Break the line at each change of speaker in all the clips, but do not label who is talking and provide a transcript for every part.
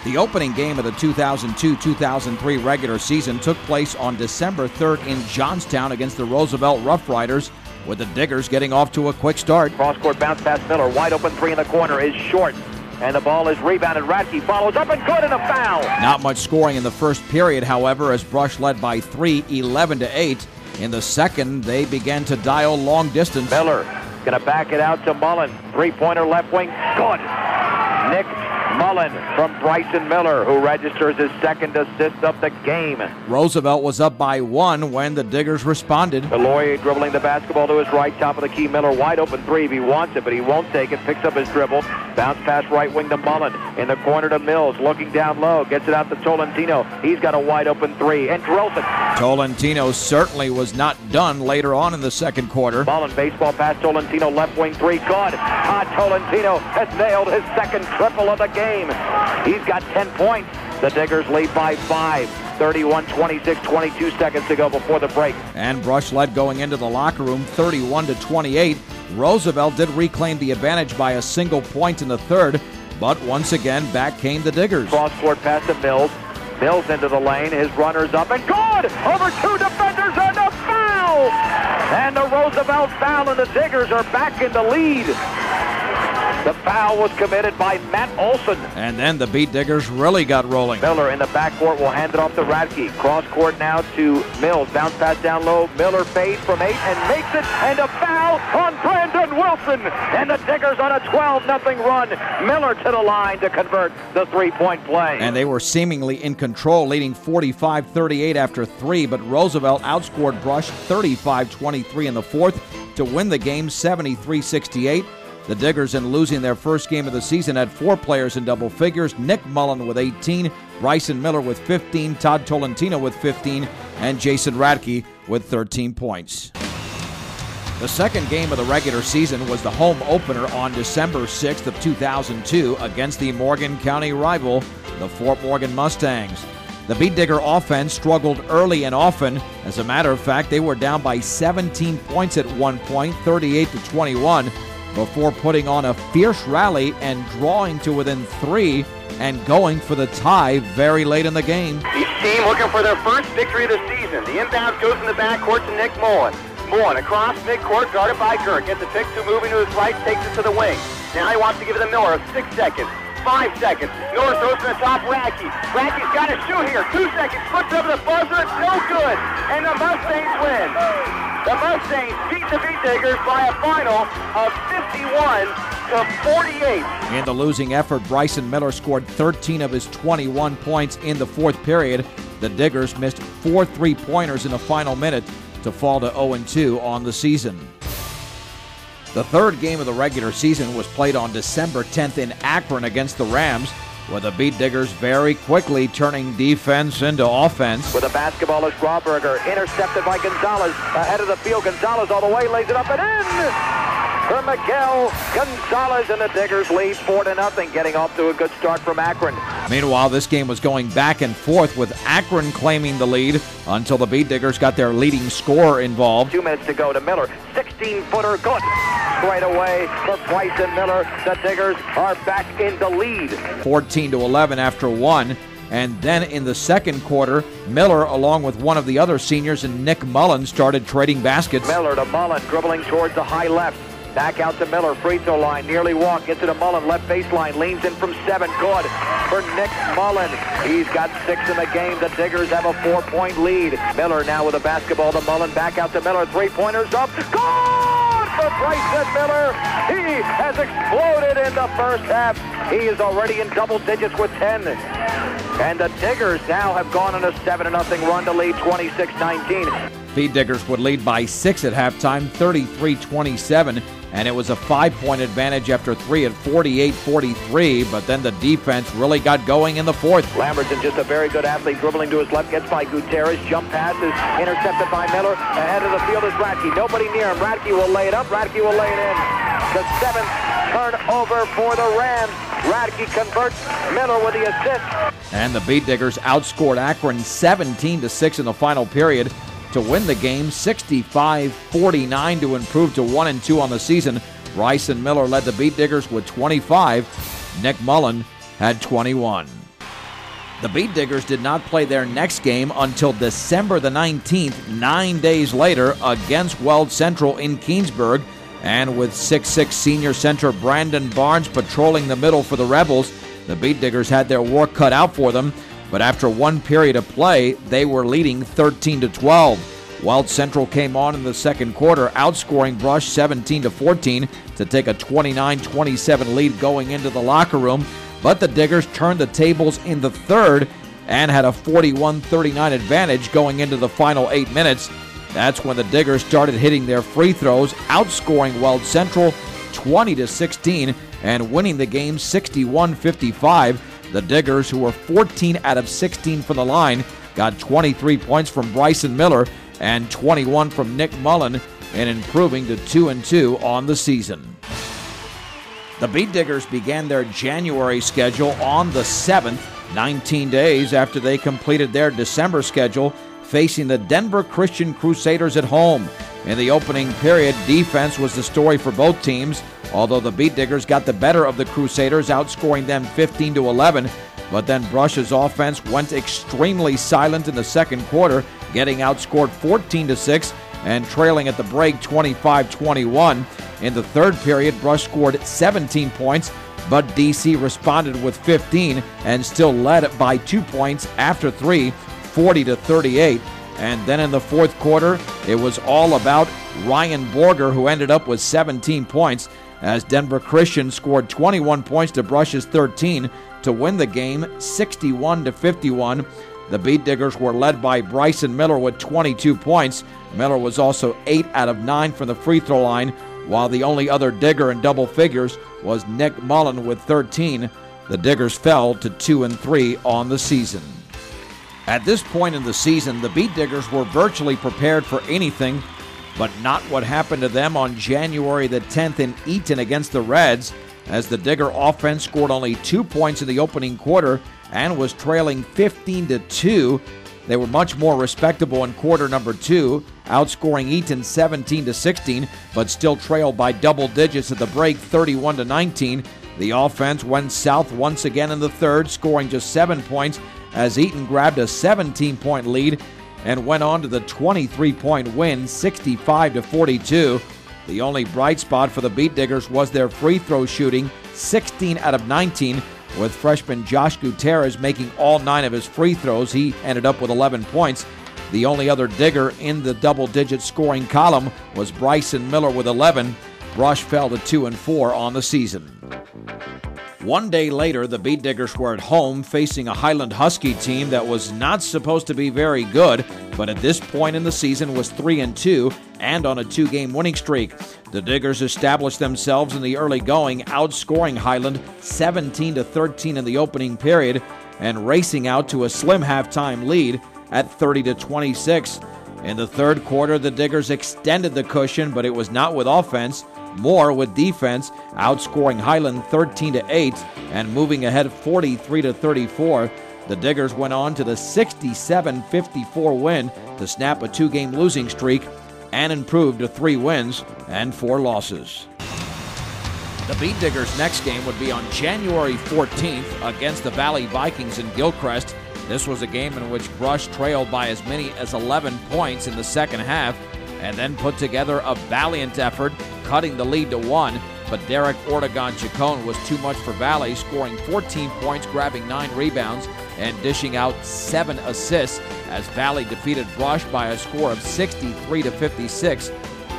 The opening game of the 2002-2003 regular season took place on December 3rd in Johnstown against the Roosevelt Rough Riders, with the Diggers getting off to a quick start.
Cross-court bounce past Miller. Wide open three in the corner is short. And the ball is rebounded. Radke follows up and good, and a foul.
Not much scoring in the first period, however, as Brush led by 3, 11-8. In the second, they began to dial long distance.
Miller going to back it out to Mullen. Three-pointer left wing. Good. Nick Mullen from Bryson Miller, who registers his second assist of the game.
Roosevelt was up by 1 when the Diggers responded.
Deloyer dribbling the basketball to his right, top of the key. Miller wide open three if he wants it, but he won't take it. Picks up his dribble. Bounce pass right wing to Mullen. In the corner to Mills, looking down low. Gets it out to Tolentino. He's got a wide open three and drills it.
Tolentino certainly was not done later on in the second quarter.
Mullen baseball pass Tolentino, left wing three. Good. Tolentino has nailed his second triple of the game. He's got 10 points. The Diggers lead by 5. 31-26, 22 seconds to go before the break.
And Brush led going into the locker room 31-28. Roosevelt did reclaim the advantage by a single point in the third, but once again, back came the Diggers.
Cross-court pass to Mills. Mills into the lane. His runner's up and good! Over two defenders and a foul! And the Roosevelt foul, and the Diggers are back in the lead. The foul was committed by Matt Olson.
And then the Beetdiggers really got rolling.
Miller in the backcourt will hand it off to Radke. Cross court now to Mills. Bounce pass down low. Miller fades from 8 and makes it. And a foul on Brandon Wilson. And the Diggers on a 12-0 run. Miller to the line to convert the three-point play.
And they were seemingly in control, leading 45-38 after 3, but Roosevelt outscored Brush 35-23 in the fourth to win the game 73-68. The Diggers, in losing their first game of the season, had 4 players in double figures: Nick Mullen with 18, Bryson Miller with 15, Todd Tolentino with 15, and Jason Radke with 13 points. The second game of the regular season was the home opener on December 6th of 2002 against the Morgan County rival, the Fort Morgan Mustangs. The Beetdigger offense struggled early and often. As a matter of fact, they were down by 17 points at one point, 38-21. Before putting on a fierce rally and drawing to within 3 and going for the tie very late in the game.
Each team looking for their first victory of the season. The inbound goes in the backcourt to Nick Mullen. Mullen across midcourt, guarded by Gert. Gets a pick to moving to his right, takes it to the wing. Now he wants to give it to Miller. 6 seconds. 5 seconds. Miller throws to the top, Radke. Radke's got to shoot here. 2 seconds. Flips over the buzzer. It's no good. And the Mustangs win. The Mustangs beat the Beetdiggers by a final of 51-48.
In the losing effort, Bryson Miller scored 13 of his 21 points in the fourth period. The Diggers missed 4 3-pointers in the final minute to fall to 0-2 on the season. The third game of the regular season was played on December 10th in Akron against the Rams, with the Beetdiggers very quickly turning defense into offense.
With the basketball is Strawberger, intercepted by Gonzalez. Ahead of the field, Gonzalez all the way, lays it up and in! For Miguel Gonzalez, and the Diggers lead 4-0, getting off to a good start from Akron.
Meanwhile, this game was going back and forth, with Akron claiming the lead until the Beetdiggers got their leading scorer involved.
2 minutes to go to Miller. 16-footer, good. Straight away for Bryson Miller. The Diggers are back in the lead.
14-11 after 1. And then in the second quarter, Miller, along with one of the other seniors and Nick Mullen, started trading baskets.
Miller to Mullen, dribbling towards the high left. Back out to Miller, free throw line, nearly walk, gets it to Mullen, left baseline, leans in from 7, good for Nick Mullen. He's got 6 in the game. The Diggers have a 4-point lead. Miller now with a basketball to Mullen, back out to Miller, 3-pointers up, good for Bryson Miller. He has exploded in the first half. He is already in double digits with 10. And the Diggers now have gone on a 7-0 run to lead 26-19.
Beetdiggers would lead by 6 at halftime, 33-27, and it was a 5-point advantage after 3 at 48-43, but then the defense really got going in the fourth.
Lambertson, just a very good athlete, dribbling to his left, gets by Gutierrez, jump pass is intercepted by Miller. Ahead of the field is Radke, nobody near him. Radke will lay it up, Radke will lay it in. The 7th turnover for the Rams. Radke converts, Miller with the assist.
And the Beetdiggers outscored Akron 17-6 in the final period to win the game 65-49 to improve to 1-2 on the season. Bryson Miller led the Beetdiggers with 25. Nick Mullen had 21. The Beetdiggers did not play their next game until December the 19th, 9 days later, against Weld Central in Keensburg. And with 6'6" senior center Brandon Barnes patrolling the middle for the Rebels, the Beetdiggers had their work cut out for them. But after one period of play, they were leading 13-12. Weld Central came on in the second quarter, outscoring Brush 17-14 to take a 29-27 lead going into the locker room. But the Diggers turned the tables in the third and had a 41-39 advantage going into the final 8 minutes. That's when the Diggers started hitting their free throws, outscoring Weld Central 20-16 and winning the game 61-55. The Diggers, who were 14 out of 16 from the line, got 23 points from Bryson Miller and 21 from Nick Mullen, and improving to 2-2 on the season. The Beetdiggers began their January schedule on the 7th, 19 days after they completed their December schedule, facing the Denver Christian Crusaders at home. In the opening period, defense was the story for both teams, although the Beetdiggers got the better of the Crusaders, outscoring them 15-11. But then Brush's offense went extremely silent in the second quarter, getting outscored 14-6 and trailing at the break 25-21. In the third period, Brush scored 17 points, but DC responded with 15 and still led by 2 points after 3, 40-38. And then in the fourth quarter, it was all about Ryan Borger, who ended up with 17 points, as Denver Christian scored 21 points to Brush's 13 to win the game 61-51. The Beetdiggers were led by Bryson Miller with 22 points. Miller was also 8 out of 9 from the free throw line, while the only other Digger in double figures was Nick Mullen with 13. The Diggers fell to 2-3 on the season. At this point in the season, the Beetdiggers were virtually prepared for anything, but not what happened to them on January the 10th in Eaton against the Reds, as the Digger offense scored only 2 points in the opening quarter and was trailing 15-2. They were much more respectable in quarter number 2, outscoring Eaton 17-16, but still trailed by double digits at the break 31-19. The offense went south once again in the third, scoring just 7 points as Eaton grabbed a 17-point lead and went on to the 23-point win 65-42. The only bright spot for the Beetdiggers was their free throw shooting, 16 out of 19, with freshman Josh Gutierrez making all 9 of his free throws. He ended up with 11 points. The only other Digger in the double-digit scoring column was Bryson Miller with 11. Brush fell to 2-4 on the season. One day later, the Beetdiggers were at home facing a Highland Husky team that was not supposed to be very good, but at this point in the season was 3-2 and on a 2-game winning streak. The Diggers established themselves in the early going, outscoring Highland 17-13 in the opening period and racing out to a slim halftime lead at 30-26. In the third quarter, the Diggers extended the cushion, but it was not with offense, more with defense, outscoring Highland 13-8 and moving ahead 43-34. The Diggers went on to the 67-54 win to snap a 2-game losing streak and improved to 3 wins and 4 losses. The Beetdiggers' next game would be on January 14th against the Valley Vikings in Gilchrist. This was a game in which Brush trailed by as many as 11 points in the second half and then put together a valiant effort, cutting the lead to 1. But Derek Ortegon-Chacon was too much for Valley, scoring 14 points, grabbing 9 rebounds, and dishing out 7 assists as Valley defeated Brush by a score of 63-56.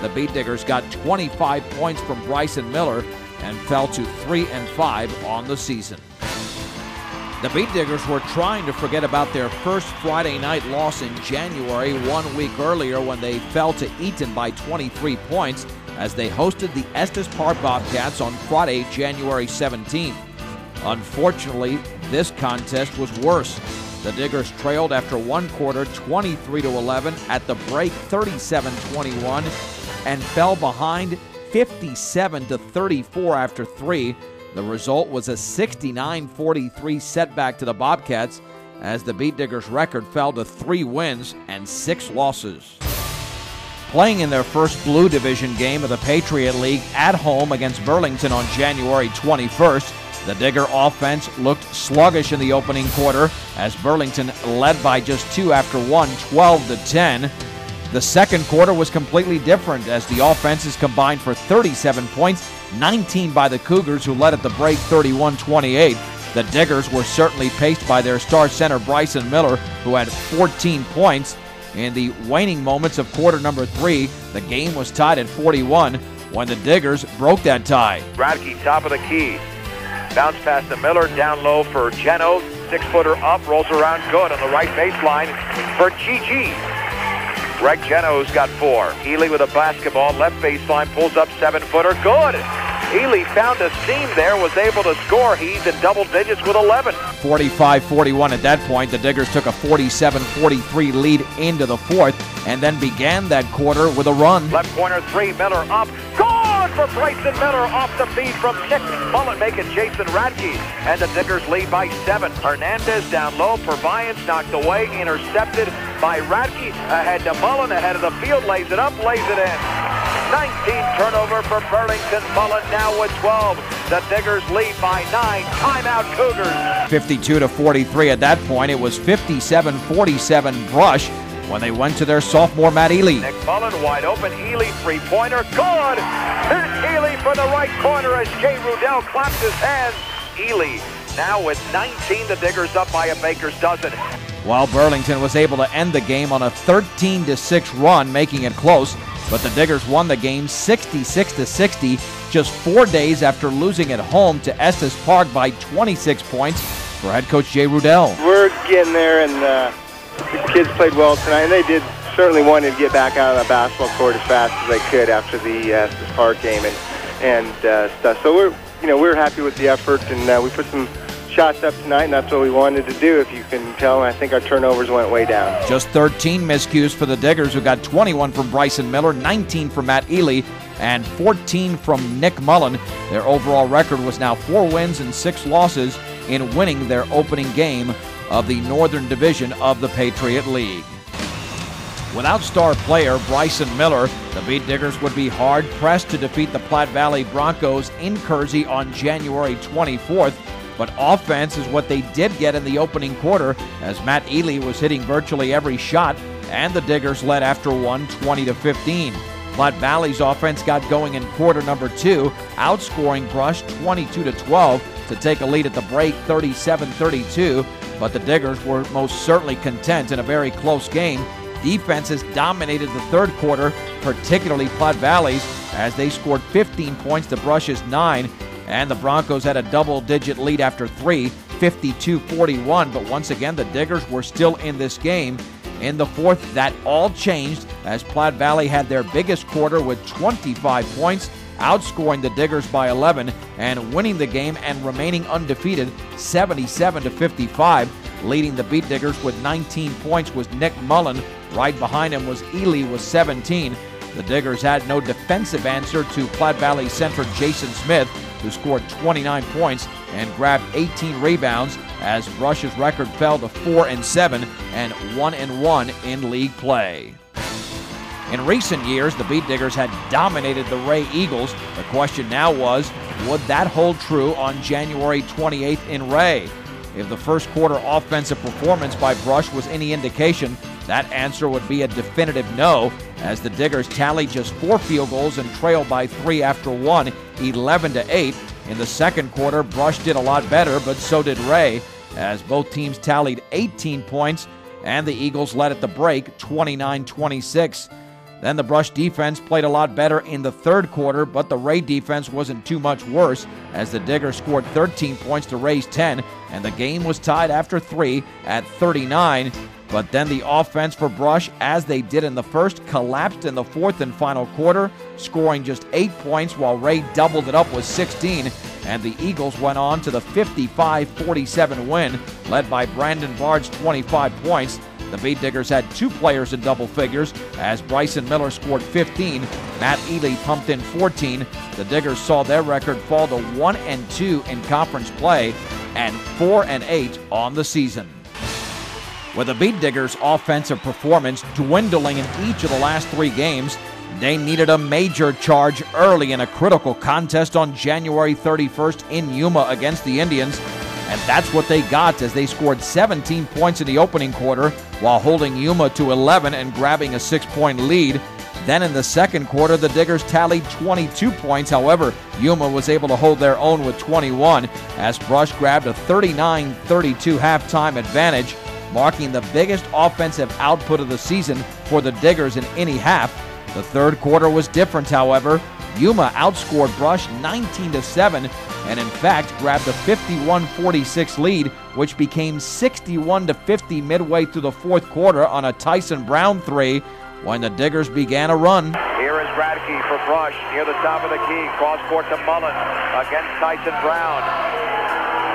The Beetdiggers got 25 points from Bryson Miller and fell to 3-5 on the season. The Beetdiggers were trying to forget about their first Friday night loss in January, 1 week earlier when they fell to Eaton by 23 points as they hosted the Estes Park Bobcats on Friday, January 17th. Unfortunately, this contest was worse. The Diggers trailed after one quarter 23-11, at the break 37-21, and fell behind 57-34 after 3. The result was a 69-43 setback to the Bobcats as the Beetdiggers' record fell to 3 wins and 6 losses. Playing in their first Blue Division game of the Patriot League at home against Burlington on January 21st, The Digger offense looked sluggish in the opening quarter as Burlington led by just 2 after 1, 12-10. The second quarter was completely different as the offenses combined for 37 points, 19 by the Cougars, who led at the break 31-28. The Diggers were certainly paced by their star center Bryson Miller, who had 14 points. In the waning moments of quarter number 3, the game was tied at 41 when the Diggers broke that tie.
Radke, top of the key. Bounce pass to Miller, down low for Geno. 6-footer up, rolls around good on the right baseline for Gigi. Greg Geno's got 4. Ely with a basketball, left baseline, pulls up 7-footer, good. Ely found a seam there, was able to score. He's in double digits with 11.
45-41 at that point. The Diggers took a 47-43 lead into the fourth and then began that quarter with a run.
Left corner 3, Miller up. Good for Bryson Miller off the feed from Nick Mullen, making Jason Radke. And the Diggers lead by 7. Hernandez down low. Purviance knocked away, intercepted by Radke. Ahead to Mullen, ahead of the field, lays it up, lays it in. 19 turnover for Burlington. Mullen now with 12. The Diggers lead by 9. Timeout Cougars.
52-43 at that point. It was 57-47 Brush when they went to their sophomore Matt Ely.
Nick Mullen wide open. Ely three-pointer. Good. Here's Ely for the right corner as Jay Rudell claps his hands. Ely now with 19. The Diggers up by a baker's dozen.
While Burlington was able to end the game on a 13-6 run, making it close, but the Diggers won the game 66-60 just 4 days after losing at home to Estes Park by 26 points for head coach Jay Rudell.
We're getting there, and the kids played well tonight, and they did certainly wanted to get back out of the basketball court as fast as they could after the Estes Park game and stuff. So we're happy with the effort, and we put some shots up tonight, and that's what we wanted to do. If you can tell, I think our turnovers went way down.
Just 13 miscues for the Diggers, who got 21 from Bryson Miller, 19 from Matt Ely, and 14 from Nick Mullen. Their overall record was now 4 wins and 6 losses in winning their opening game of the Northern Division of the Patriot League. Without star player Bryson Miller, the Beat Diggers would be hard-pressed to defeat the Platte Valley Broncos in Kersey on January 24th. But offense is what they did get in the opening quarter, as Matt Ely was hitting virtually every shot, and the Diggers led after one, 20-15. Platte Valley's offense got going in quarter number 2, outscoring Brush 22-12 to take a lead at the break, 37-32. But the Diggers were most certainly content in a very close game. Defenses dominated the third quarter, particularly Platte Valley's, as they scored 15 points to Brush's 9. And the Broncos had a double-digit lead after 3, 52-41. But once again, the Diggers were still in this game. In the fourth, that all changed as Platte Valley had their biggest quarter with 25 points, outscoring the Diggers by 11 and winning the game and remaining undefeated 77-55. Leading the Beat Diggers with 19 points was Nick Mullen. Right behind him was Ely with 17. The Diggers had no defensive answer to Platte Valley center Jason Smith, who scored 29 points and grabbed 18 rebounds as Brush's record fell to 4-7 and 1-1 in league play. In recent years, the Beat Diggers had dominated the Ray Eagles. The question now was, would that hold true on January 28th in Ray? If the first quarter offensive performance by Brush was any indication, that answer would be a definitive no, as the Diggers tallied just 4 field goals and trailed by 3 after one, 11-8. In the second quarter, Brush did a lot better, but so did Ray, as both teams tallied 18 points, and the Eagles led at the break 29-26. Then the Brush defense played a lot better in the third quarter, but the Ray defense wasn't too much worse, as the Diggers scored 13 points to Ray's 10, and the game was tied after 3 at 39. But then the offense for Brush, as they did in the first, collapsed in the fourth and final quarter, scoring just 8 points while Ray doubled it up with 16, and the Eagles went on to the 55-47 win, led by Brandon Bard's 25 points. The Beat Diggers had 2 players in double figures, as Bryson Miller scored 15, Matt Ely pumped in 14. The Diggers saw their record fall to 1-2 in conference play and 4-8 on the season. With the Beat Diggers' offensive performance dwindling in each of the last 3 games, They needed a major charge early in a critical contest on January 31st in Yuma against the Indians, and that's what they got as they scored 17 points in the opening quarter while holding Yuma to 11 and grabbing a 6-point lead. Then in the second quarter, the Diggers tallied 22 points. However, Yuma was able to hold their own with 21 as Brush grabbed a 39-32 halftime advantage, marking the biggest offensive output of the season for the Diggers in any half. The third quarter was different, however. Yuma outscored Brush 19-7 and in fact grabbed a 51-46 lead, which became 61-50 midway through the fourth quarter on a Tyson Brown three when the Diggers began a run.
Here is Radke for Brush near the top of the key. Cross court to Mullen against Tyson Brown.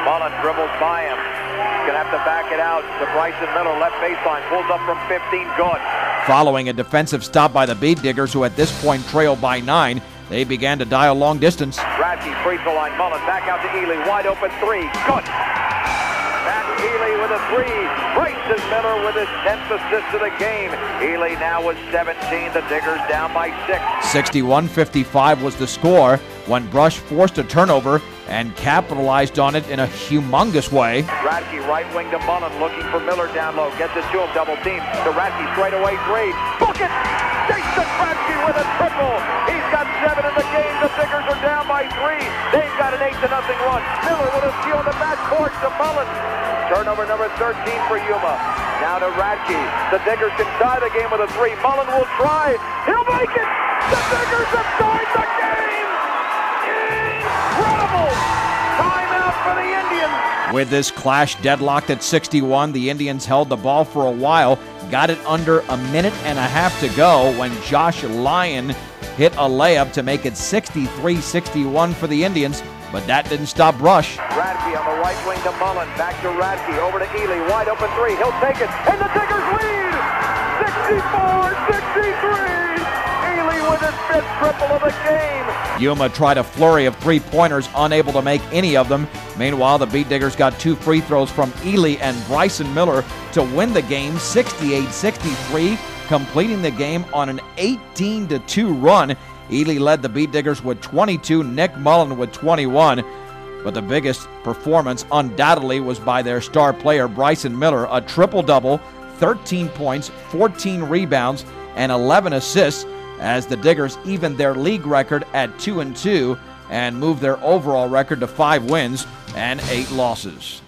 Mullen dribbles by him. He's going to have to back it out to Bryson Miller. Left baseline. Pulls up from 15. Good.
Following a defensive stop by the Beetdiggers, who at this point trailed by 9, they began to dial long distance.
Radke, free throw line. Mullen back out to Ely. Wide open 3. Good. That's Ely with a 3. Bryson Miller with his 10th assist of the game. Ely now with 17. The Diggers down by 6.
61-55 was the score when Brush forced a turnover and capitalized on it in a humongous way.
Radke right wing to Mullen, looking for Miller down low. Gets it to him, double team. To Radke, straight away 3. Book it! Jason Radke with a triple. He's got 7 in the game. The Diggers are down by 3. They've got an 8-0 run. Miller with a steal in the backcourt to Mullen. Turnover number 13 for Yuma. Now to Radke. The Diggers can tie the game with a 3. Mullen will try. He'll make it! The Diggers have tied the game! Incredible! Timeout for the Indians!
With this clash deadlocked at 61, the Indians held the ball for a while, got it under a minute and a half to go when Josh Lyon hit a layup to make it 63-61 for the Indians, but that didn't stop Brush.
Radke on the right wing to Mullen. Back to Radke. Over to Ely. Wide open 3. He'll take it. And the Diggers lead! 64-63! With his 5th triple of the game.
Yuma tried a flurry of three-pointers, unable to make any of them. Meanwhile, the Beetdiggers got 2 free throws from Ely and Bryson Miller to win the game 68-63, completing the game on an 18-2 run. Ely led the Beetdiggers with 22, Nick Mullen with 21. But the biggest performance undoubtedly was by their star player Bryson Miller, a triple-double, 13 points, 14 rebounds, and 11 assists, as the Diggers evened their league record at 2-2 and moved their overall record to 5 wins and 8 losses.